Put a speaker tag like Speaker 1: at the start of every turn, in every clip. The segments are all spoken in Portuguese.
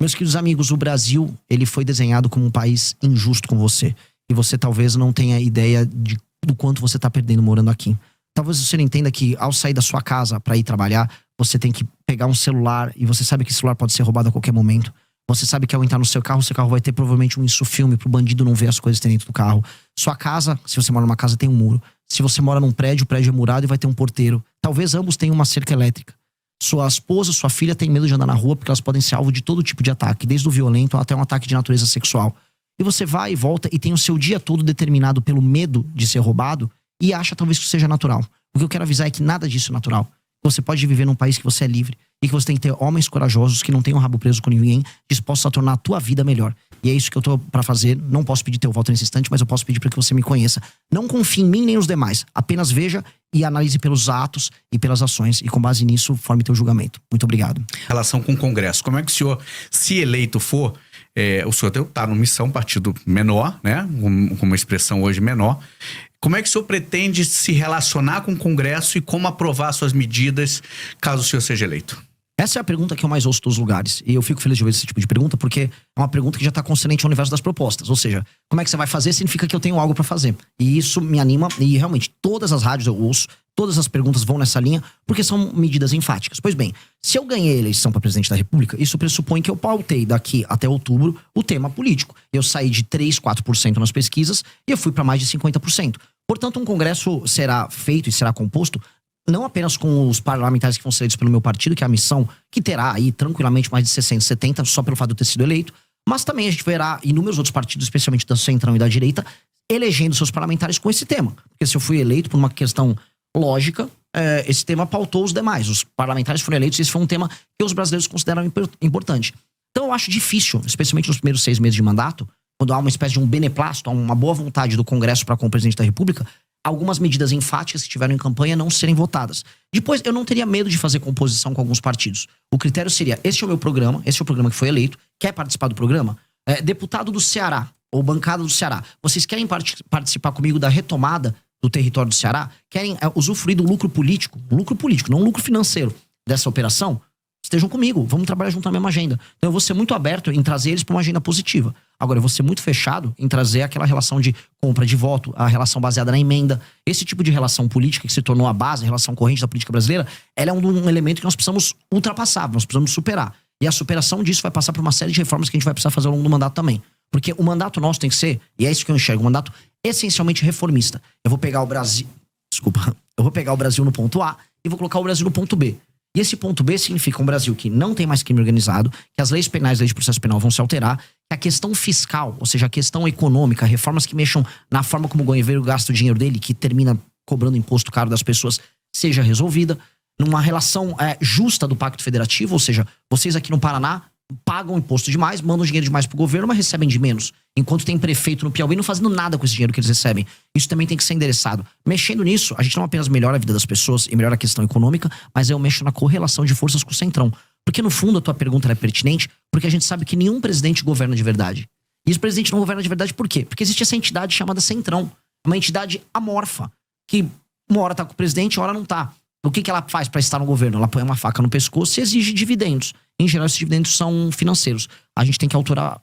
Speaker 1: Meus queridos amigos, o Brasil, ele foi desenhado como um país injusto com você. E você talvez não tenha ideia do quanto você tá perdendo morando aqui. Talvez você não entenda que ao sair da sua casa para ir trabalhar, você tem que pegar um celular e você sabe que esse celular pode ser roubado a qualquer momento. Você sabe que ao entrar no seu carro vai ter provavelmente um insufilme pro bandido não ver as coisas que tem dentro do carro. Sua casa, se você mora numa casa, tem um muro. Se você mora num prédio, o prédio é murado e vai ter um porteiro. Talvez ambos tenham uma cerca elétrica. Sua esposa, sua filha tem medo de andar na rua porque elas podem ser alvo de todo tipo de ataque, desde o violento até um ataque de natureza sexual. E você vai e volta e tem o seu dia todo determinado pelo medo de ser roubado e acha talvez que isso seja natural. O que eu quero avisar é que nada disso é natural. Você pode viver num país que você é livre e que você tem que ter homens corajosos que não tenham rabo preso com ninguém, dispostos a tornar a tua vida melhor. E é isso que eu tô pra fazer. Não posso pedir teu voto nesse instante, mas eu posso pedir para que você me conheça. Não confie em mim nem nos demais. Apenas veja e analise pelos atos e pelas ações. E com base nisso, forme teu julgamento. Muito obrigado.
Speaker 2: Relação com o Congresso. Como é que o senhor, se eleito for, o senhor está numa missão, partido menor, né? Com uma expressão hoje menor. Como é que o senhor pretende se relacionar com o Congresso e como aprovar suas medidas caso o senhor seja eleito?
Speaker 1: Essa é a pergunta que eu mais ouço dos lugares. E eu fico feliz de ouvir esse tipo de pergunta, porque é uma pergunta que já está consonante ao universo das propostas. Ou seja, como é que você vai fazer significa que eu tenho algo para fazer. E isso me anima. E realmente, todas as rádios eu ouço, todas as perguntas vão nessa linha, porque são medidas enfáticas. Pois bem, se eu ganhei a eleição para presidente da República, isso pressupõe que eu pautei daqui até outubro o tema político. Eu saí de 3, 4% nas pesquisas e eu fui para mais de 50%. Portanto, um congresso será feito e será composto não apenas com os parlamentares que vão ser eleitos pelo meu partido, que é a missão que terá aí tranquilamente mais de 60, 70, só pelo fato de eu ter sido eleito, mas também a gente verá inúmeros outros partidos, especialmente da centrão e da direita, elegendo seus parlamentares com esse tema. Porque se eu fui eleito por uma questão lógica, esse tema pautou os demais. Os parlamentares foram eleitos e esse foi um tema que os brasileiros consideram importante. Então eu acho difícil, especialmente nos primeiros 6 meses de mandato, quando há uma espécie de um beneplácito, uma boa vontade do Congresso para com o presidente da República, algumas medidas enfáticas que tiveram em campanha não serem votadas. Depois, eu não teria medo de fazer composição com alguns partidos. O critério seria, este é o meu programa, este é o programa que foi eleito, quer participar do programa? Deputado do Ceará, ou bancada do Ceará, vocês querem participar comigo da retomada do território do Ceará? Querem usufruir do lucro político, não lucro financeiro dessa operação? Estejam comigo, vamos trabalhar junto na mesma agenda. Então eu vou ser muito aberto em trazer eles para uma agenda positiva. Agora, eu vou ser muito fechado em trazer aquela relação de compra de voto, a relação baseada na emenda. Esse tipo de relação política que se tornou a base, a relação corrente da política brasileira, ela é um elemento que nós precisamos ultrapassar, nós precisamos superar. E a superação disso vai passar por uma série de reformas que a gente vai precisar fazer ao longo do mandato também. Porque o mandato nosso tem que ser, e é isso que eu enxergo, um mandato essencialmente reformista. Eu vou pegar o Brasil no ponto A e vou colocar o Brasil no ponto B. E esse ponto B significa um Brasil que não tem mais crime organizado, que as leis penais e leis de processo penal vão se alterar, que a questão fiscal, ou seja, a questão econômica, reformas que mexam na forma como o governo gasta o dinheiro dele, que termina cobrando imposto caro das pessoas, seja resolvida, numa relação justa do Pacto Federativo, ou seja, vocês aqui no Paraná pagam imposto demais, mandam dinheiro demais pro governo, mas recebem de menos. Enquanto tem prefeito no Piauí não fazendo nada com esse dinheiro que eles recebem. Isso também tem que ser endereçado. Mexendo nisso, a gente não apenas melhora a vida das pessoas e melhora a questão econômica, mas eu mexo na correlação de forças com o centrão. Porque no fundo a tua pergunta é pertinente, porque a gente sabe que nenhum presidente governa de verdade. E esse presidente não governa de verdade por quê? Porque existe essa entidade chamada centrão. Uma entidade amorfa, que uma hora tá com o presidente, uma hora não tá. O que ela faz para estar no governo? Ela põe uma faca no pescoço e exige dividendos. Em geral, esses dividendos são financeiros. A gente tem que alterar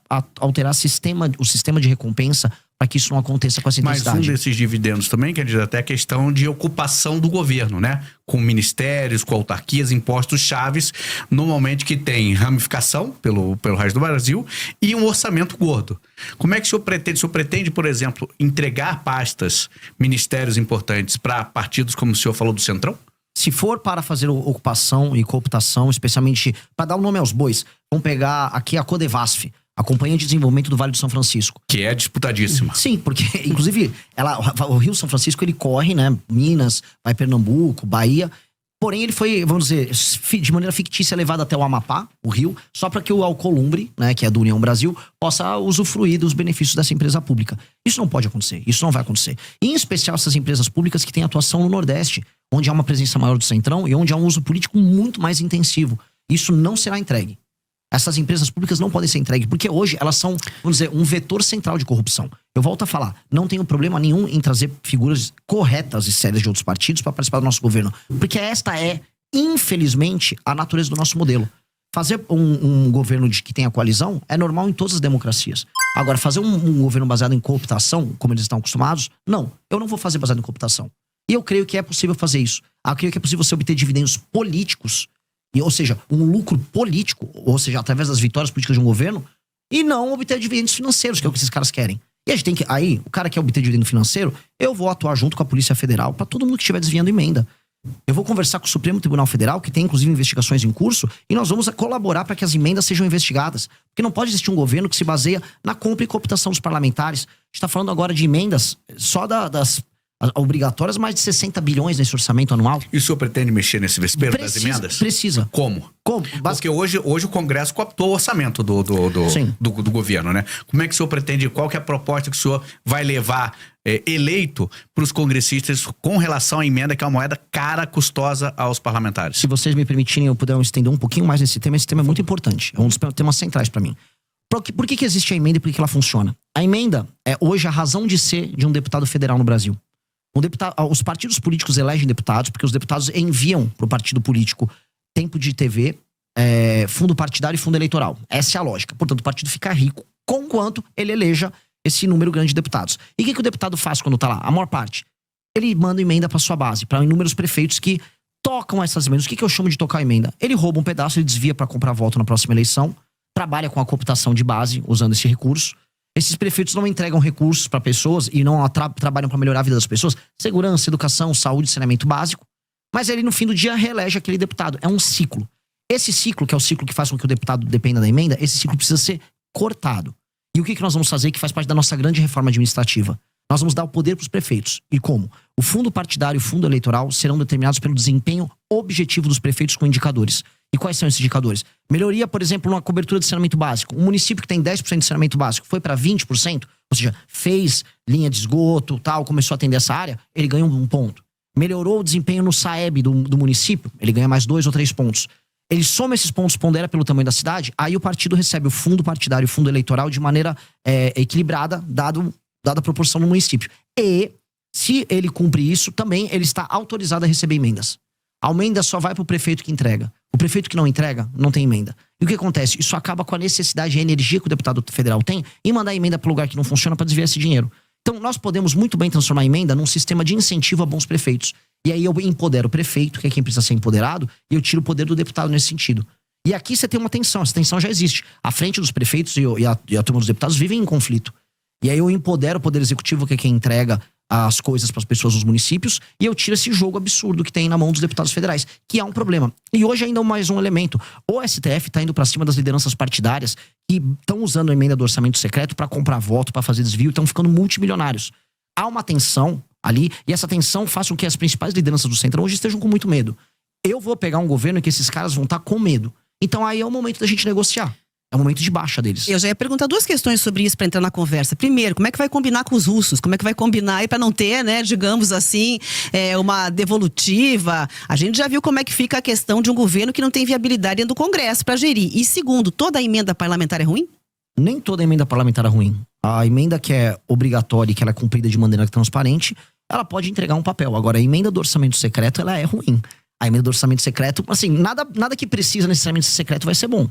Speaker 1: o sistema de recompensa para que isso não aconteça com essa intensidade.
Speaker 2: Mas um desses dividendos também quer dizer até a questão de ocupação do governo, né? Com ministérios, com autarquias, impostos chaves, normalmente que tem ramificação pelo resto do Brasil e um orçamento gordo. Como é que o senhor pretende? O senhor pretende, por exemplo, entregar pastas, ministérios importantes para partidos como o senhor falou do Centrão?
Speaker 1: Se for para fazer ocupação e cooptação, especialmente para dar o nome aos bois, vamos pegar aqui a Codevasf, a Companhia de Desenvolvimento do Vale do São Francisco.
Speaker 2: Que é disputadíssima.
Speaker 1: Sim, porque, inclusive, o Rio São Francisco, ele corre, né? Minas, vai Pernambuco, Bahia. Porém, ele foi, vamos dizer, de maneira fictícia levado até o Amapá, o Rio, só para que o Alcolumbre, né, que é do União Brasil, possa usufruir dos benefícios dessa empresa pública. Isso não pode acontecer, isso não vai acontecer. E, em especial essas empresas públicas que têm atuação no Nordeste, onde há uma presença maior do Centrão e onde há um uso político muito mais intensivo. Isso não será entregue. Essas empresas públicas não podem ser entregues, porque hoje elas são, vamos dizer, um vetor central de corrupção. Eu volto a falar, não tenho problema nenhum em trazer figuras corretas e sérias de outros partidos para participar do nosso governo. Porque esta é, infelizmente, a natureza do nosso modelo. fazer um governo que tenha coalizão é normal em todas as democracias. Agora, fazer um governo baseado em cooptação, como eles estão acostumados, não. Eu não vou fazer baseado em cooptação. E eu creio que é possível fazer isso. Eu creio que é possível você obter dividendos políticos, ou seja, um lucro político, ou seja, através das vitórias políticas de um governo, e não obter dividendos financeiros, que é o que esses caras querem. E a gente tem que... Aí, o cara quer obter dividendo financeiro, eu vou atuar junto com a Polícia Federal para todo mundo que estiver desviando emenda. Eu vou conversar com o Supremo Tribunal Federal, que tem inclusive investigações em curso, e nós vamos colaborar para que as emendas sejam investigadas. Porque não pode existir um governo que se baseia na compra e cooptação dos parlamentares. A gente está falando agora de emendas só das obrigatórias, mais de 60 bilhões nesse orçamento anual.
Speaker 2: E o senhor pretende mexer nesse vespeiro das emendas?
Speaker 1: Precisa.
Speaker 2: Como? Porque hoje o Congresso cooptou o orçamento do governo, né? Como é que o senhor pretende, qual que é a proposta que o senhor vai levar eleito para os congressistas com relação à emenda, que é uma moeda cara, custosa aos parlamentares? Se
Speaker 1: vocês me permitirem, eu puder estender um pouquinho mais nesse tema, esse tema é muito importante. É um dos temas centrais para mim. Por que existe a emenda e por que ela funciona? A emenda é hoje a razão de ser de um deputado federal no Brasil. Os partidos políticos elegem deputados porque os deputados enviam para o partido político tempo de TV, fundo partidário e fundo eleitoral. Essa é a lógica. Portanto, o partido fica rico conquanto ele eleja esse número grande de deputados. E o que o deputado faz quando tá lá? A maior parte. Ele manda emenda para sua base, para inúmeros prefeitos que tocam essas emendas. O que eu chamo de tocar emenda? Ele rouba um pedaço, ele desvia para comprar voto na próxima eleição, trabalha com a cooptação de base usando esse recurso. Esses prefeitos não entregam recursos para pessoas e não trabalham para melhorar a vida das pessoas. Segurança, educação, saúde, saneamento básico. Mas ele, no fim do dia, reelege aquele deputado. É um ciclo. Esse ciclo, que é o ciclo que faz com que o deputado dependa da emenda, esse ciclo precisa ser cortado. E o que nós vamos fazer, que faz parte da nossa grande reforma administrativa? Nós vamos dar o poder para os prefeitos. E como? O fundo partidário e o fundo eleitoral serão determinados pelo desempenho objetivo dos prefeitos com indicadores. E quais são esses indicadores? Melhoria, por exemplo, na cobertura de saneamento básico. Um município que tem 10% de saneamento básico foi para 20%, ou seja, fez linha de esgoto, tal, começou a atender essa área, ele ganha um ponto. Melhorou o desempenho no SAEB do município, ele ganha mais 2 ou 3 pontos. Ele soma esses pontos, pondera pelo tamanho da cidade, aí o partido recebe o fundo partidário e o fundo eleitoral de maneira equilibrada, dada a proporção do município. E, se ele cumpre isso, também ele está autorizado a receber emendas. A emenda só vai para o prefeito que entrega. O prefeito que não entrega, não tem emenda. E o que acontece? Isso acaba com a necessidade e a energia que o deputado federal tem em mandar emenda para o lugar que não funciona para desviar esse dinheiro. Então, nós podemos muito bem transformar a emenda num sistema de incentivo a bons prefeitos. E aí eu empodero o prefeito, que é quem precisa ser empoderado, e eu tiro o poder do deputado nesse sentido. E aqui você tem uma tensão, essa tensão já existe. A frente dos prefeitos e a turma dos deputados vivem em conflito. E aí eu empodero o poder executivo, que é quem entrega as coisas para as pessoas nos municípios, e eu tiro esse jogo absurdo que tem na mão dos deputados federais, que é um problema. E hoje ainda mais um elemento. O STF está indo para cima das lideranças partidárias que estão usando a emenda do orçamento secreto para comprar voto, para fazer desvio, e estão ficando multimilionários. Há uma tensão ali, e essa tensão faz com que as principais lideranças do Centrão hoje estejam com muito medo. Eu vou pegar um governo em que esses caras vão estar com medo. Então aí é o momento da gente negociar. É o momento de baixa deles.
Speaker 3: Eu já ia perguntar 2 questões sobre isso para entrar na conversa. Primeiro, como é que vai combinar com os russos? Como é que vai combinar aí para não ter, né, digamos assim, uma devolutiva? A gente já viu como é que fica a questão de um governo que não tem viabilidade dentro do Congresso para gerir. E segundo, toda a emenda parlamentar é ruim?
Speaker 1: Nem toda emenda parlamentar é ruim. A emenda que é obrigatória e que ela é cumprida de maneira transparente, ela pode entregar um papel. Agora, a emenda do orçamento secreto, ela é ruim. A emenda do orçamento secreto, assim, nada que precisa necessariamente ser secreto vai ser bom.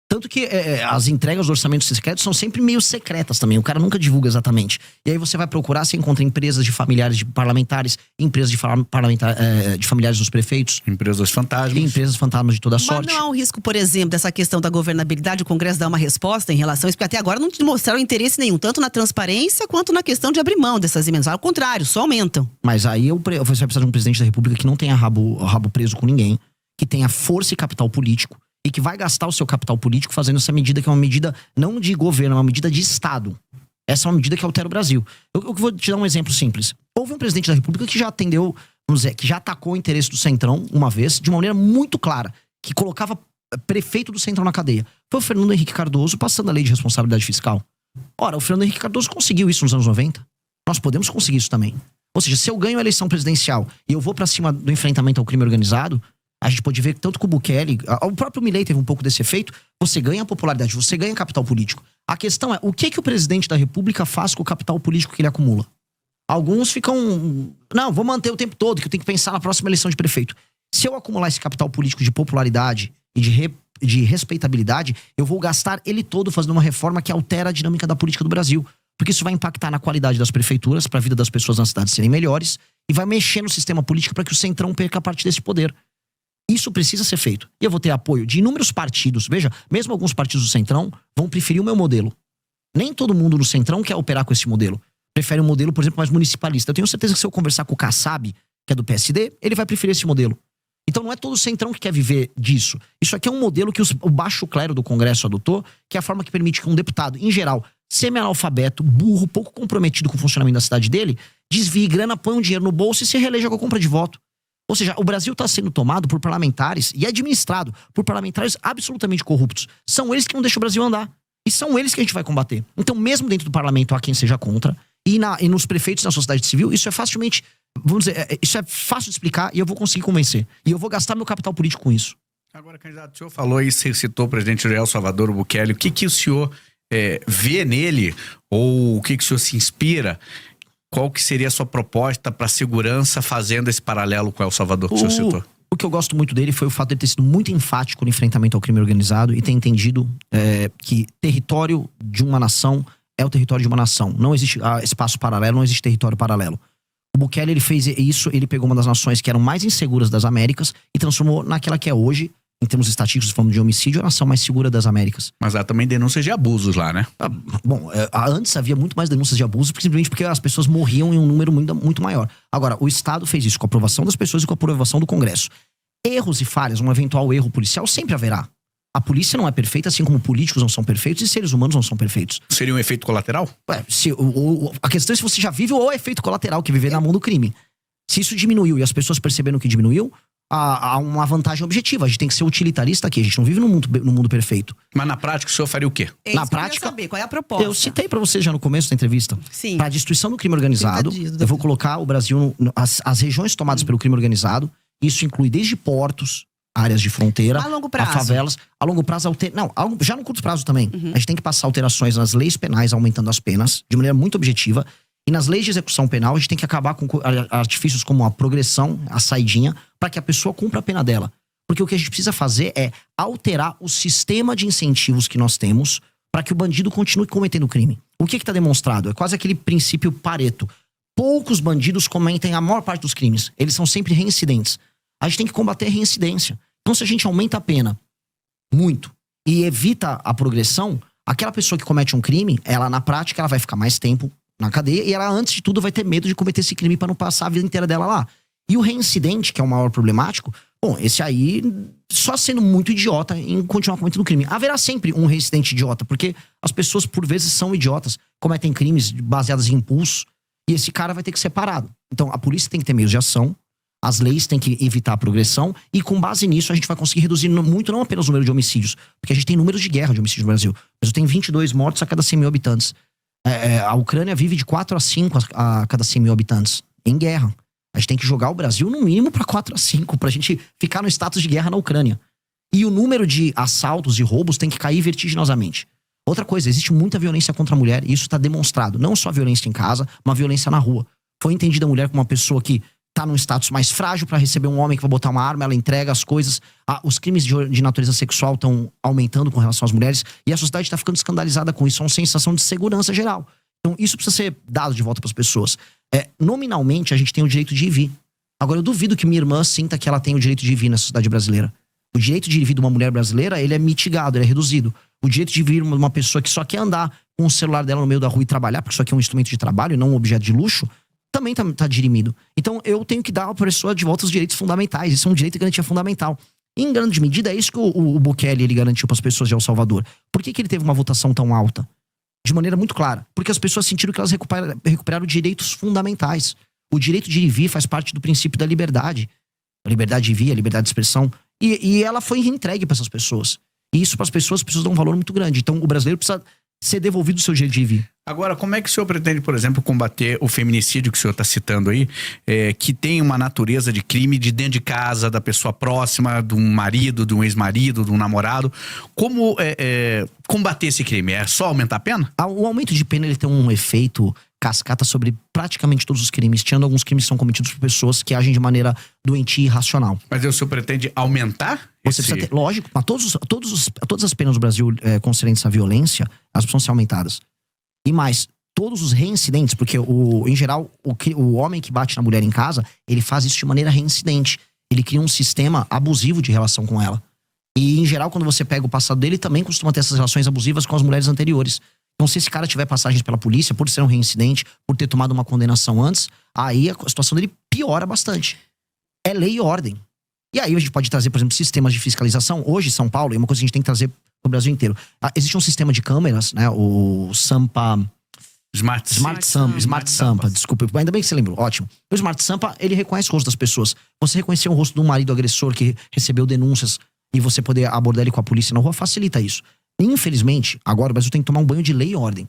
Speaker 1: Tanto que as entregas do orçamento secreto são sempre meio secretas também. O cara nunca divulga exatamente. E aí você vai procurar, você encontra empresas de familiares de parlamentares, empresas de familiares dos prefeitos.
Speaker 2: Empresas fantasmas.
Speaker 1: E empresas fantasmas de toda sorte.
Speaker 3: Mas não há um risco, por exemplo, dessa questão da governabilidade, o Congresso dar uma resposta em relação a isso? Porque até agora não mostraram interesse nenhum, tanto na transparência quanto na questão de abrir mão dessas emendas. Ao contrário, só aumentam.
Speaker 1: Mas aí você vai precisar de um presidente da República que não tenha rabo preso com ninguém, que tenha força e capital político, e que vai gastar o seu capital político fazendo essa medida, que é uma medida não de governo, é uma medida de Estado. Essa é uma medida que altera o Brasil. Eu vou te dar um exemplo simples. Houve um presidente da República que já atendeu, vamos dizer, que já atacou o interesse do Centrão uma vez, de uma maneira muito clara, que colocava prefeito do Centrão na cadeia. Foi o Fernando Henrique Cardoso passando a lei de responsabilidade fiscal. Ora, o Fernando Henrique Cardoso conseguiu isso nos anos 90. Nós podemos conseguir isso também. Ou seja, se eu ganho a eleição presidencial e eu vou pra cima do enfrentamento ao crime organizado, a gente pode ver que tanto que o Bukele, o próprio Milei teve um pouco desse efeito, você ganha popularidade, você ganha capital político. A questão é, o que o presidente da República faz com o capital político que ele acumula? Alguns ficam, não, vou manter o tempo todo, que eu tenho que pensar na próxima eleição de prefeito. Se eu acumular esse capital político de popularidade e de de respeitabilidade, eu vou gastar ele todo fazendo uma reforma que altera a dinâmica da política do Brasil. Porque isso vai impactar na qualidade das prefeituras, para a vida das pessoas nas cidades serem melhores, e vai mexer no sistema político para que o Centrão perca parte desse poder. Isso precisa ser feito. E eu vou ter apoio de inúmeros partidos. Veja, mesmo alguns partidos do Centrão vão preferir o meu modelo. Nem todo mundo no Centrão quer operar com esse modelo. Prefere um modelo, por exemplo, mais municipalista. Eu tenho certeza que se eu conversar com o Kassab, que é do PSD, ele vai preferir esse modelo. Então não é todo o Centrão que quer viver disso. Isso aqui é um modelo que o baixo clero do Congresso adotou, que é a forma que permite que um deputado, em geral, semi-analfabeto, burro, pouco comprometido com o funcionamento da cidade dele, desvie grana, põe um dinheiro no bolso e se reeleja com a compra de voto. Ou seja, o Brasil está sendo tomado por parlamentares e administrado por parlamentares absolutamente corruptos. São eles que não deixam o Brasil andar. E são eles que a gente vai combater. Então, mesmo dentro do parlamento, há quem seja contra. E nos prefeitos, na sociedade civil, isso é facilmente, vamos dizer, isso é fácil de explicar e eu vou conseguir convencer. E eu vou gastar meu capital político com isso.
Speaker 2: Agora, candidato, o senhor falou e citou o presidente El Salvador Bukele. O que o senhor vê nele? Ou o que o senhor se inspira? Qual que seria a sua proposta para a segurança fazendo esse paralelo com El Salvador que o senhor citou?
Speaker 1: O que eu gosto muito dele foi o fato de ele ter sido muito enfático no enfrentamento ao crime organizado e ter entendido que território de uma nação é o território de uma nação. Não existe espaço paralelo, não existe território paralelo. O Bukele, ele fez isso, ele pegou uma das nações que eram mais inseguras das Américas e transformou naquela que é hoje, em termos estatísticos, falando de homicídio, a nação mais segura das Américas.
Speaker 2: Mas há também denúncias de abusos lá, né?
Speaker 1: Antes havia muito mais denúncias de abuso, simplesmente porque as pessoas morriam em um número muito, muito maior. Agora, o Estado fez isso com a aprovação das pessoas e com a aprovação do Congresso. Erros e falhas, um eventual erro policial, sempre haverá. A polícia não é perfeita, assim como políticos não são perfeitos e seres humanos não são perfeitos.
Speaker 2: Seria um efeito colateral?
Speaker 1: A questão é se você já vive ou é efeito colateral, que é viver na mão do crime. Se isso diminuiu e as pessoas perceberam que diminuiu, há uma vantagem objetiva. A gente tem que ser utilitarista aqui. A gente não vive no mundo perfeito.
Speaker 2: Mas na prática o senhor faria o quê?
Speaker 1: Na prática,
Speaker 3: saber, qual é a proposta?
Speaker 1: Eu citei pra você já no começo da entrevista.
Speaker 3: Sim.
Speaker 1: Pra destruição do crime organizado, eu vou colocar o Brasil, as regiões tomadas pelo crime organizado. Isso inclui desde portos, áreas de fronteira,
Speaker 3: a longo prazo,
Speaker 1: a favelas. A longo prazo, já no curto prazo também. A gente tem que passar alterações nas leis penais, aumentando as penas, de maneira muito objetiva. E nas leis de execução penal, a gente tem que acabar com artifícios como a progressão, a saidinha, para que a pessoa cumpra a pena dela. Porque o que a gente precisa fazer é alterar o sistema de incentivos que nós temos para que o bandido continue cometendo crime. O que está demonstrado? É quase aquele princípio Pareto. Poucos bandidos cometem a maior parte dos crimes. Eles são sempre reincidentes. A gente tem que combater a reincidência. Então, se a gente aumenta a pena muito e evita a progressão, aquela pessoa que comete um crime, ela na prática ela vai ficar mais tempo na cadeia e ela, antes de tudo, vai ter medo de cometer esse crime para não passar a vida inteira dela lá. E o reincidente, que é o maior problemático, bom, esse aí só sendo muito idiota em continuar cometendo crime. Haverá sempre um reincidente idiota, porque as pessoas, por vezes, são idiotas, cometem crimes baseados em impulso, e esse cara vai ter que ser parado. Então, a polícia tem que ter meios de ação, as leis têm que evitar a progressão, e com base nisso a gente vai conseguir reduzir muito, não apenas o número de homicídios, porque a gente tem números de guerra de homicídios no Brasil. O Brasil tem 22 mortos a cada 100 mil habitantes. A Ucrânia vive de 4 a 5 a cada 100 mil habitantes em guerra. A gente tem que jogar o Brasil no mínimo para 4 a 5, pra gente ficar no status de guerra na Ucrânia. E o número de assaltos e roubos tem que cair vertiginosamente. Outra coisa, existe muita violência contra a mulher, e isso está demonstrado. Não só a violência em casa, mas a violência na rua. Foi entendida a mulher como uma pessoa que tá num status mais frágil para receber um homem que vai botar uma arma, ela entrega as coisas. Os crimes de natureza sexual estão aumentando com relação às mulheres, e a sociedade está ficando escandalizada com isso. É uma sensação de segurança geral. Então isso precisa ser dado de volta para as pessoas. Nominalmente, a gente tem o direito de ir e vir. Agora, eu duvido que minha irmã sinta que ela tem o direito de ir e vir na sociedade brasileira. O direito de ir e vir de uma mulher brasileira, ele é mitigado, ele é reduzido. O direito de vir uma pessoa que só quer andar com o celular dela no meio da rua e trabalhar, porque isso aqui é um instrumento de trabalho e não um objeto de luxo, também tá dirimido. Então, eu tenho que dar à pessoa de volta os direitos fundamentais. Isso é um direito de garantia fundamental. E, em grande medida, é isso que o Bukele ele garantiu para as pessoas de El Salvador. Por que ele teve uma votação tão alta? De maneira muito clara. Porque as pessoas sentiram que elas recuperaram direitos fundamentais. O direito de ir e vir faz parte do princípio da liberdade. A liberdade de vir, a liberdade de expressão. E ela foi entregue para essas pessoas. E isso para as pessoas dão um valor muito grande. Então, o brasileiro precisa ser devolvido o seu direito de ir e vir.
Speaker 2: Agora, como é que o senhor pretende, por exemplo, combater o feminicídio que o senhor está citando aí, que tem uma natureza de crime de dentro de casa, da pessoa próxima, de um marido, de um ex-marido, de um namorado? Como combater esse crime? É só aumentar a pena?
Speaker 1: O aumento de pena ele tem um efeito cascata sobre praticamente todos os crimes, tirando alguns crimes que são cometidos por pessoas que agem de maneira doentia e irracional.
Speaker 2: Mas o senhor pretende aumentar
Speaker 1: Você precisa ter, lógico, mas todas as penas do Brasil concernentes à violência, elas precisam ser aumentadas. E mais, todos os reincidentes, porque em geral, o homem que bate na mulher em casa, ele faz isso de maneira reincidente. Ele cria um sistema abusivo de relação com ela. E, em geral, quando você pega o passado dele, também costuma ter essas relações abusivas com as mulheres anteriores. Então, se esse cara tiver passagens pela polícia, por ser um reincidente, por ter tomado uma condenação antes, aí a situação dele piora bastante. É lei e ordem. E aí a gente pode trazer, por exemplo, sistemas de fiscalização. Hoje, São Paulo, é uma coisa que a gente tem que trazer pro Brasil inteiro. Existe um sistema de câmeras, né? O Sampa... Smart Sampa, desculpa. Ainda bem que você lembrou, ótimo. O Smart Sampa, ele reconhece o rosto das pessoas. Você reconhecer o rosto de um marido agressor que recebeu denúncias e você poder abordar ele com a polícia na rua, facilita isso. Infelizmente, agora o Brasil tem que tomar um banho de lei e ordem.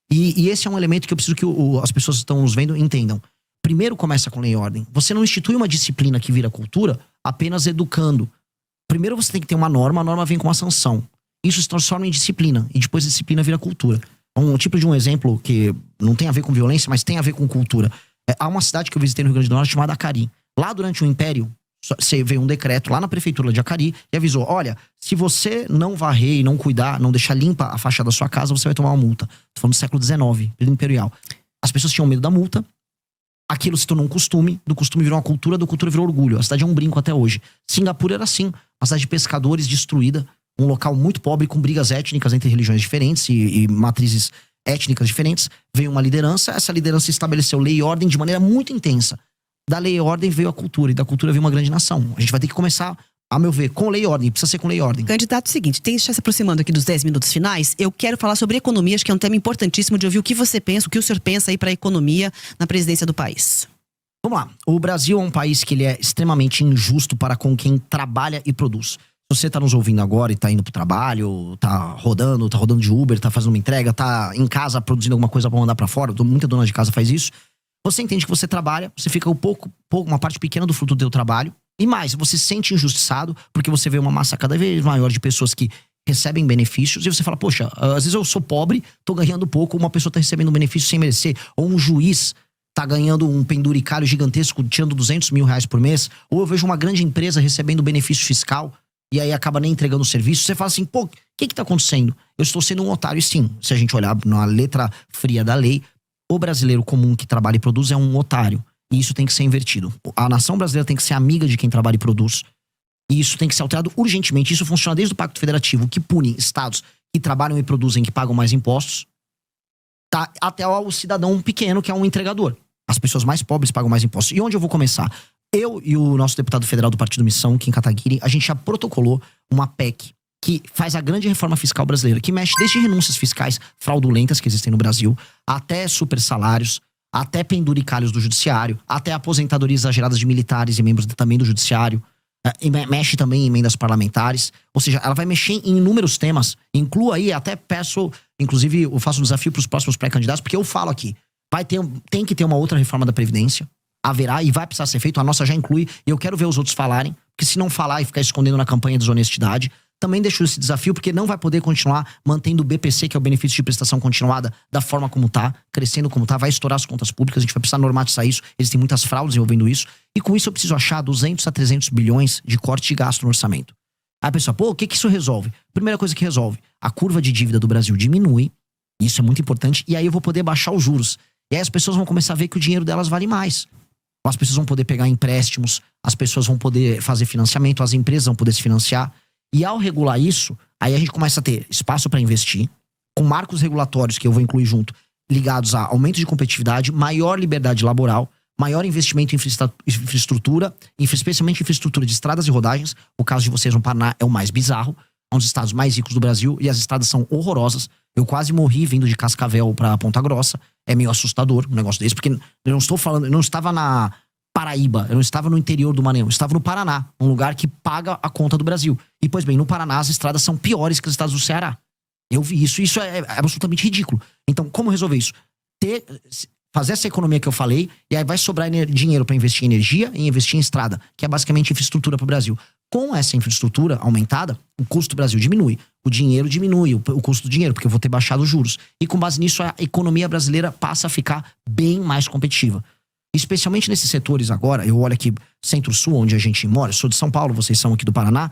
Speaker 1: E esse é um elemento que eu preciso que as pessoas que estão nos vendo entendam. Primeiro começa com lei e ordem. Você não institui uma disciplina que vira cultura apenas educando. Primeiro você tem que ter uma norma, a norma vem com uma sanção. Isso se transforma em disciplina, e depois a disciplina vira cultura. Um tipo de um exemplo que não tem a ver com violência, mas tem a ver com cultura. Há uma cidade que eu visitei no Rio Grande do Norte chamada Acari. Lá durante o Império, você veio um decreto lá na prefeitura de Acari e avisou, olha, se você não varrer e não cuidar, não deixar limpa a fachada da sua casa, você vai tomar uma multa. Tô falando do século XIX, período imperial. As pessoas tinham medo da multa, aquilo se tornou um costume, do costume virou uma cultura, do cultura virou orgulho. A cidade é um brinco até hoje. Singapura era assim, uma cidade de pescadores destruída, um local muito pobre, com brigas étnicas entre religiões diferentes e matrizes étnicas diferentes. Veio uma liderança, essa liderança estabeleceu lei e ordem de maneira muito intensa. Da lei e ordem veio a cultura, e da cultura veio uma grande nação. A gente vai ter que começar, a meu ver, com lei e ordem, precisa ser com lei e ordem.
Speaker 3: Candidato, seguinte, está se aproximando aqui dos 10 minutos finais, eu quero falar sobre economia, acho que é um tema importantíssimo de ouvir o que você pensa, o que o senhor pensa aí para a economia na presidência do país.
Speaker 1: Vamos lá, o Brasil é um país que ele é extremamente injusto para com quem trabalha e produz. Se você tá nos ouvindo agora e tá indo pro trabalho, tá rodando de Uber, tá fazendo uma entrega, tá em casa produzindo alguma coisa pra mandar pra fora, muita dona de casa faz isso, você entende que você trabalha, você fica uma parte pequena do fruto do teu trabalho, e mais, você se sente injustiçado porque você vê uma massa cada vez maior de pessoas que recebem benefícios, e você fala, poxa, às vezes eu sou pobre, tô ganhando pouco, uma pessoa tá recebendo um benefício sem merecer, ou um juiz tá ganhando um penduricalho gigantesco, tirando 200 mil reais por mês, ou eu vejo uma grande empresa recebendo benefício fiscal, e aí acaba nem entregando o serviço, você fala assim, pô, o que tá acontecendo? Eu estou sendo um otário, e sim, se a gente olhar na letra fria da lei, o brasileiro comum que trabalha e produz é um otário. E isso tem que ser invertido. A nação brasileira tem que ser amiga de quem trabalha e produz. E isso tem que ser alterado urgentemente. Isso funciona desde o Pacto Federativo, que pune estados que trabalham e produzem, que pagam mais impostos, tá, até o cidadão pequeno, que é um entregador. As pessoas mais pobres pagam mais impostos. E onde eu vou começar? Eu e o nosso deputado federal do Partido Missão, Kim Kataguiri, a gente já protocolou uma PEC que faz a grande reforma fiscal brasileira, que mexe desde renúncias fiscais fraudulentas que existem no Brasil, até super salários, até penduricalhos do judiciário, até aposentadorias exageradas de militares e membros também do judiciário, e mexe também em emendas parlamentares. Ou seja, ela vai mexer em inúmeros temas. Inclua aí, até peço, inclusive eu faço um desafio para os próximos pré-candidatos, porque eu falo aqui, tem que ter uma outra reforma da Previdência, haverá e vai precisar ser feito, a nossa já inclui, e eu quero ver os outros falarem, porque se não falar e ficar escondendo na campanha de desonestidade, também deixo esse desafio, porque não vai poder continuar mantendo o BPC, que é o benefício de prestação continuada, da forma como tá, crescendo como tá, vai estourar as contas públicas, a gente vai precisar normatizar isso, existem muitas fraudes envolvendo isso, e com isso eu preciso achar 200 a 300 bilhões de corte de gasto no orçamento. Aí a pessoa, pô, o que isso resolve? Primeira coisa que resolve, a curva de dívida do Brasil diminui, isso é muito importante, e aí eu vou poder baixar os juros. E aí as pessoas vão começar a ver que o dinheiro delas vale mais. As pessoas vão poder pegar empréstimos, as pessoas vão poder fazer financiamento, as empresas vão poder se financiar. E ao regular isso, aí a gente começa a ter espaço para investir, com marcos regulatórios que eu vou incluir junto, ligados a aumento de competitividade, maior liberdade laboral, maior investimento em infraestrutura, especialmente infraestrutura de estradas e rodagens. O caso de vocês no Paraná é o mais bizarro, é um dos estados mais ricos do Brasil e as estradas são horrorosas. Eu quase morri vindo de Cascavel para Ponta Grossa. É meio assustador um negócio desse, porque eu não estou falando, eu não estava na Paraíba, eu não estava no interior do Maranhão, eu estava no Paraná, um lugar que paga a conta do Brasil. E, pois bem, no Paraná as estradas são piores que as estradas do Ceará. Eu vi isso, isso é absolutamente ridículo. Então, como resolver isso? Fazer essa economia que eu falei, e aí vai sobrar dinheiro para investir em energia e investir em estrada, que é basicamente infraestrutura para o Brasil. Com essa infraestrutura aumentada, o custo do Brasil diminui. O dinheiro diminui, o custo do dinheiro, porque eu vou ter baixado os juros. E com base nisso, a economia brasileira passa a ficar bem mais competitiva. Especialmente nesses setores agora, eu olho aqui Centro-Sul, onde a gente mora, eu sou de São Paulo, vocês são aqui do Paraná,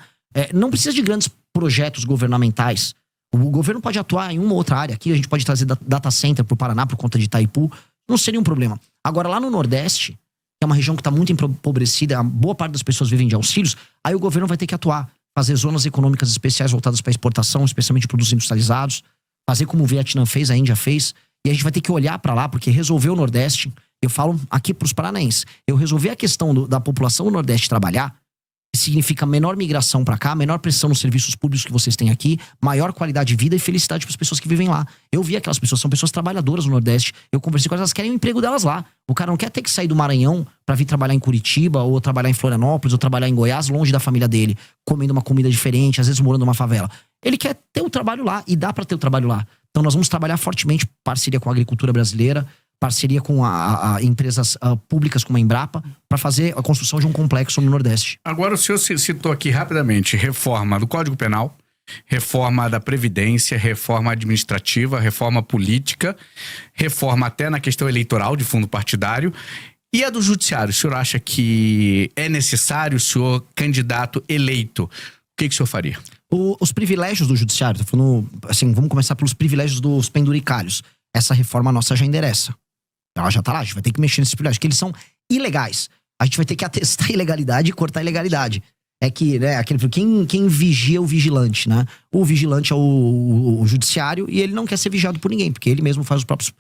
Speaker 1: Não precisa de grandes projetos governamentais. O governo pode atuar em uma ou outra área. Aqui a gente pode trazer data center pro Paraná por conta de Itaipu. Não seria um problema. Agora, lá no Nordeste, que é uma região que está muito empobrecida, a boa parte das pessoas vivem de auxílios, aí o governo vai ter que atuar. Fazer zonas econômicas especiais voltadas para exportação, especialmente de produtos industrializados. Fazer como o Vietnã fez, a Índia fez. E a gente vai ter que olhar para lá, porque resolver o Nordeste, eu falo aqui para os paranaenses, eu resolver a questão da população do Nordeste trabalhar, que significa menor migração para cá, menor pressão nos serviços públicos que vocês têm aqui, maior qualidade de vida e felicidade para as pessoas que vivem lá. Eu vi aquelas pessoas, são pessoas trabalhadoras no Nordeste, eu conversei com elas, elas querem o emprego delas lá. O cara não quer ter que sair do Maranhão para vir trabalhar em Curitiba, ou trabalhar em Florianópolis, ou trabalhar em Goiás, longe da família dele, comendo uma comida diferente, às vezes morando numa favela. Ele quer ter o trabalho lá, e dá para ter o trabalho lá. Então nós vamos trabalhar fortemente, parceria com a agricultura brasileira, parceria com empresas públicas como a Embrapa, para fazer a construção de um complexo no Nordeste.
Speaker 2: Agora o senhor citou aqui rapidamente reforma do Código Penal, reforma da Previdência, reforma administrativa, reforma política, reforma até na questão eleitoral de fundo partidário. E a do Judiciário, o senhor acha que é necessário, o senhor candidato eleito? O que o senhor faria?
Speaker 1: Os privilégios do Judiciário, tô falando, assim, vamos começar pelos privilégios dos penduricalhos. Essa reforma nossa já endereça. Ela já tá lá, a gente vai ter que mexer nesses privilégios, que eles são ilegais. A gente vai ter que atestar a ilegalidade e cortar a ilegalidade. É que, né, quem vigia o vigilante, né? O vigilante é o judiciário e ele não quer ser vigiado por ninguém, porque ele mesmo faz os próprios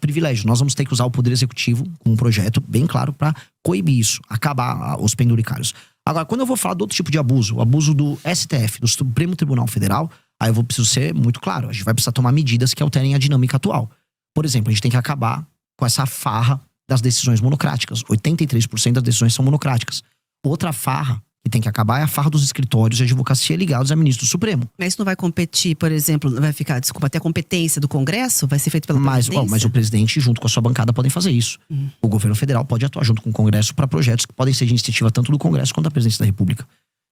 Speaker 1: privilégios. Nós vamos ter que usar o Poder Executivo com um projeto bem claro para coibir isso, acabar os penduricários. Agora, quando eu vou falar de outro tipo de abuso, o abuso do STF, do Supremo Tribunal Federal, aí eu preciso ser muito claro. A gente vai precisar tomar medidas que alterem a dinâmica atual. Por exemplo, a gente tem que acabar com essa farra das decisões monocráticas. 83% das decisões são monocráticas. Outra farra que tem que acabar é a farra dos escritórios de advocacia ligados a ministro do Supremo.
Speaker 3: Mas isso não vai competir, por exemplo, vai ficar, desculpa, até a competência do Congresso? Vai ser feito pela presidência?
Speaker 1: Mas o presidente, junto com a sua bancada, podem fazer isso. O governo federal pode atuar junto com o Congresso para projetos que podem ser de iniciativa tanto do Congresso quanto da presidência da República.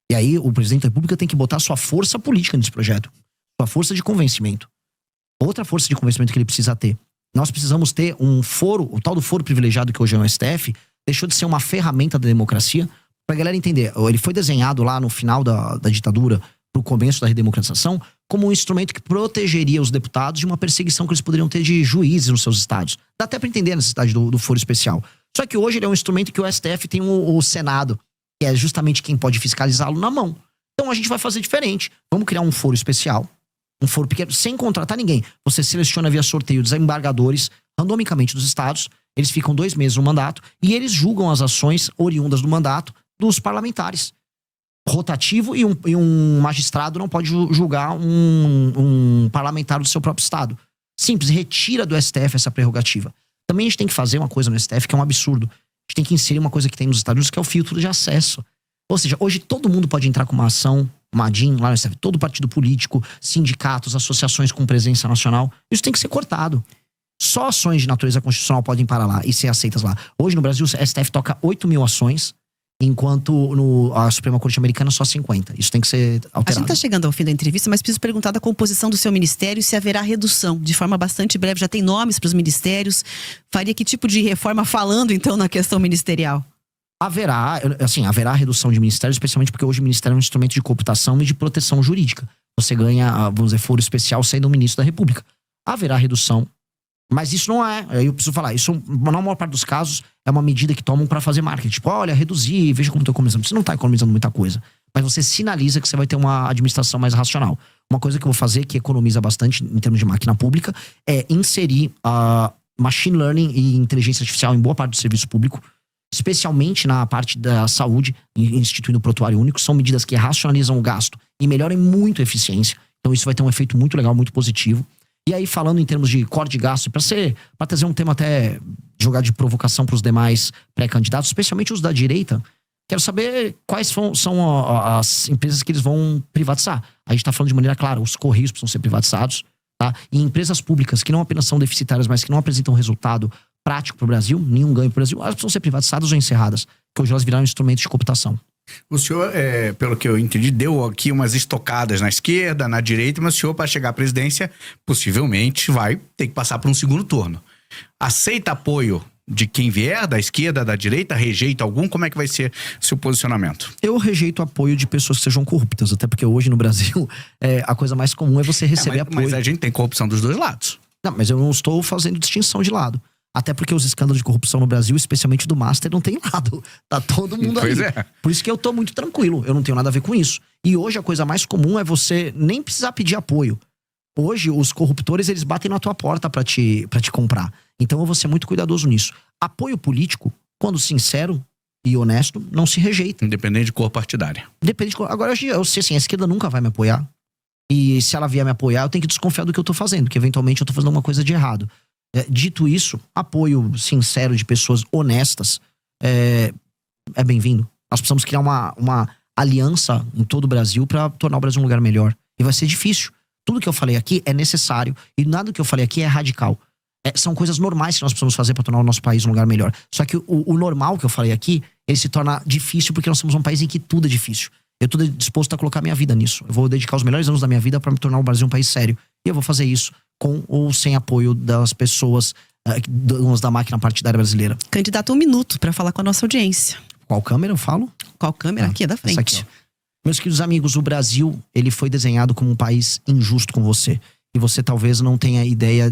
Speaker 1: E aí, o presidente da República tem que botar sua força política nesse projeto. Sua força de convencimento. Outra força de convencimento que ele precisa ter. Nós precisamos ter um foro, o tal do foro privilegiado que hoje é o STF, deixou de ser uma ferramenta da democracia, pra galera entender. Ele foi desenhado lá no final da ditadura, pro começo da redemocratização, como um instrumento que protegeria os deputados de uma perseguição que eles poderiam ter de juízes nos seus estados. Dá até pra entender a necessidade do foro especial. Só que hoje ele é um instrumento que o STF tem o Senado, que é justamente quem pode fiscalizá-lo, na mão. Então a gente vai fazer diferente. Vamos criar um foro especial, um foro pequeno, sem contratar ninguém. Você seleciona via sorteio desembargadores, randomicamente dos estados, eles ficam 2 meses no mandato, e eles julgam as ações oriundas do mandato dos parlamentares. Rotativo, e um magistrado não pode julgar um parlamentar do seu próprio estado. Simples, retira do STF essa prerrogativa. Também a gente tem que fazer uma coisa no STF que é um absurdo. A gente tem que inserir uma coisa que tem nos Estados Unidos, que é o filtro de acesso. Ou seja, hoje todo mundo pode entrar com uma ação, uma ADIM lá no STF, todo partido político, sindicatos, associações com presença nacional. Isso tem que ser cortado. Só ações de natureza constitucional podem parar lá e ser aceitas lá. Hoje no Brasil, o STF toca 8 mil ações, enquanto a Suprema Corte Americana só 50. Isso tem que ser alterado.
Speaker 3: A gente está chegando ao fim da entrevista, mas preciso perguntar da composição do seu ministério, se haverá redução, de forma bastante breve. Já tem nomes para os ministérios? Faria que tipo de reforma falando, então, na questão ministerial?
Speaker 1: Haverá redução de ministérios, especialmente porque hoje o ministério é um instrumento de cooptação e de proteção jurídica. Você ganha, vamos dizer, foro especial sendo o ministro da República. Haverá redução, mas isso não é, eu preciso falar, isso na maior parte dos casos é uma medida que tomam para fazer marketing. Tipo, olha, reduzir, veja como estou economizando. Você não está economizando muita coisa, mas você sinaliza que você vai ter uma administração mais racional. Uma coisa que eu vou fazer, que economiza bastante em termos de máquina pública, é inserir machine learning e inteligência artificial em boa parte do serviço público, especialmente na parte da saúde, instituindo o prontuário único. São medidas que racionalizam o gasto e melhoram muito a eficiência. Então isso vai ter um efeito muito legal, muito positivo. E aí, falando em termos de corte de gasto, para trazer um tema até jogar de provocação para os demais pré-candidatos, especialmente os da direita, quero saber quais são as empresas que eles vão privatizar. A gente está falando de maneira clara, os Correios precisam ser privatizados, tá? E empresas públicas que não apenas são deficitárias, mas que não apresentam resultado prático para o Brasil, nenhum ganho para o Brasil, elas precisam ser privatizadas ou encerradas, porque hoje elas viraram instrumentos de cooptação.
Speaker 2: O senhor, pelo que eu entendi, deu aqui umas estocadas na esquerda, na direita, mas o senhor, para chegar à presidência, possivelmente vai ter que passar por um segundo turno. Aceita apoio de quem vier, da esquerda, da direita, rejeita algum? Como é que vai ser seu posicionamento?
Speaker 1: Eu rejeito apoio de pessoas que sejam corruptas, até porque hoje no Brasil a coisa mais comum é você receber apoio.
Speaker 2: Mas a gente tem corrupção dos dois lados.
Speaker 1: Não, mas eu não estou fazendo distinção de lado. Até porque os escândalos de corrupção no Brasil, especialmente do Master, não tem lado. Tá todo mundo
Speaker 2: Pois
Speaker 1: ali.
Speaker 2: é.
Speaker 1: Por isso que eu tô muito tranquilo. Eu não tenho nada a ver com isso. E hoje a coisa mais comum é você nem precisar pedir apoio. Hoje, os corruptores, eles batem na tua porta pra te comprar. Então eu vou ser muito cuidadoso nisso. Apoio político, quando sincero e honesto, não se rejeita.
Speaker 2: Independente de cor partidária.
Speaker 1: Depende de cor. Agora, eu sei assim, a esquerda nunca vai me apoiar. E se ela vier me apoiar, eu tenho que desconfiar do que eu tô fazendo, que eventualmente eu tô fazendo uma coisa de errado. Dito isso, apoio sincero de pessoas honestas é bem-vindo. Nós precisamos criar uma aliança em todo o Brasil pra tornar o Brasil um lugar melhor. E vai ser difícil. Tudo que eu falei aqui é necessário. E nada do que eu falei aqui é radical. São coisas normais que nós precisamos fazer pra tornar o nosso país um lugar melhor. Só que o normal que eu falei aqui, ele se torna difícil porque nós somos um país em que tudo é difícil. Eu tô disposto a colocar minha vida nisso. Eu vou dedicar os melhores anos da minha vida pra me tornar o Brasil um país sério. E eu vou fazer isso com ou sem apoio das pessoas, donos da máquina partidária brasileira.
Speaker 3: Candidato, 1 minuto para falar com a nossa audiência.
Speaker 1: Qual câmera eu falo?
Speaker 3: Qual câmera? Aqui, da frente.
Speaker 1: Essa aqui, ó. Meus queridos amigos, o Brasil, ele foi desenhado como um país injusto com você. E você talvez não tenha ideia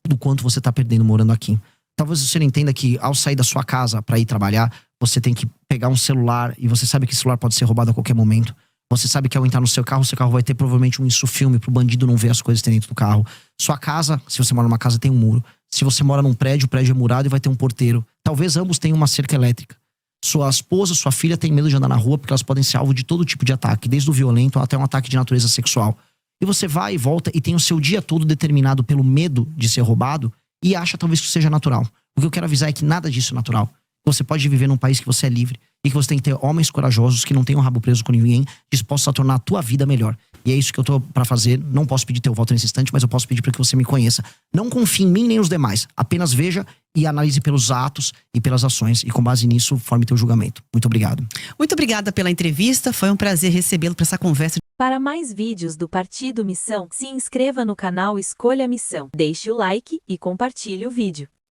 Speaker 1: do quanto você tá perdendo morando aqui. Talvez você não entenda que ao sair da sua casa para ir trabalhar, você tem que pegar um celular e você sabe que esse celular pode ser roubado a qualquer momento. Você sabe que ao entrar no seu carro vai ter provavelmente um insufilme pro bandido não ver as coisas que tem dentro do carro. Sua casa, se você mora numa casa, tem um muro. Se você mora num prédio, o prédio é murado e vai ter um porteiro. Talvez ambos tenham uma cerca elétrica. Sua esposa, sua filha tem medo de andar na rua porque elas podem ser alvo de todo tipo de ataque, desde o violento até um ataque de natureza sexual. E você vai e volta e tem o seu dia todo determinado pelo medo de ser roubado e acha talvez que isso seja natural. O que eu quero avisar é que nada disso é natural. Você pode viver num país que você é livre e que você tem que ter homens corajosos que não tenham o rabo preso com ninguém, dispostos a tornar a tua vida melhor. E é isso que eu tô pra fazer. Não posso pedir teu voto nesse instante, mas eu posso pedir para que você me conheça. Não confie em mim nem nos demais. Apenas veja e analise pelos atos e pelas ações. E com base nisso, forme teu julgamento. Muito obrigado.
Speaker 3: Muito obrigada pela entrevista. Foi um prazer recebê-lo para essa conversa.
Speaker 4: Para mais vídeos do Partido Missão, se inscreva no canal Escolha Missão. Deixe o like e compartilhe o vídeo.